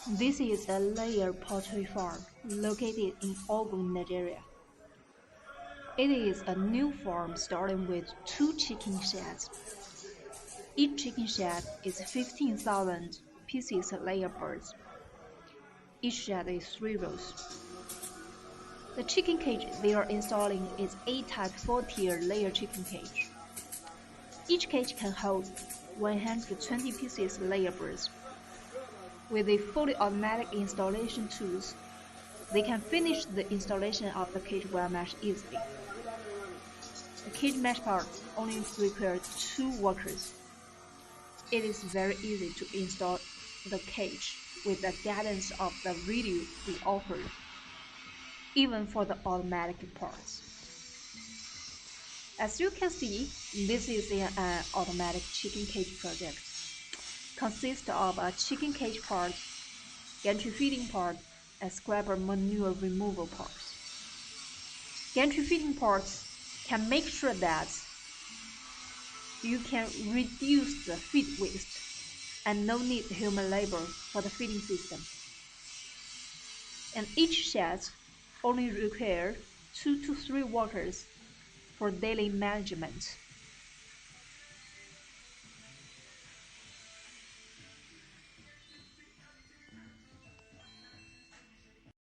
This is a layer poultry farm located in Ogun, Nigeria. It is a new farm starting with 2 chicken sheds. Each chicken shed is 15,000 pieces of layer birds. Each shed is 3 rows. The chicken cage they are installing is A-type 4-tier layer chicken cage. Each cage can hold 120 pieces of layer birds. With the fully automatic installation tools, they can finish the installation of the cage wire mesh easily. The cage mesh part only requires 2 workers. It is very easy to install the cage with the guidance of the video we offered, even for the automatic parts. As you can see, this is an automatic chicken cage project. Consists of a chicken cage part, gantry feeding part, and scrapper manure removal parts. Gantry feeding parts can make sure that you can reduce the feed waste and no need human labor for the feeding system. And each shed only requires 2 to 3 workers for daily management.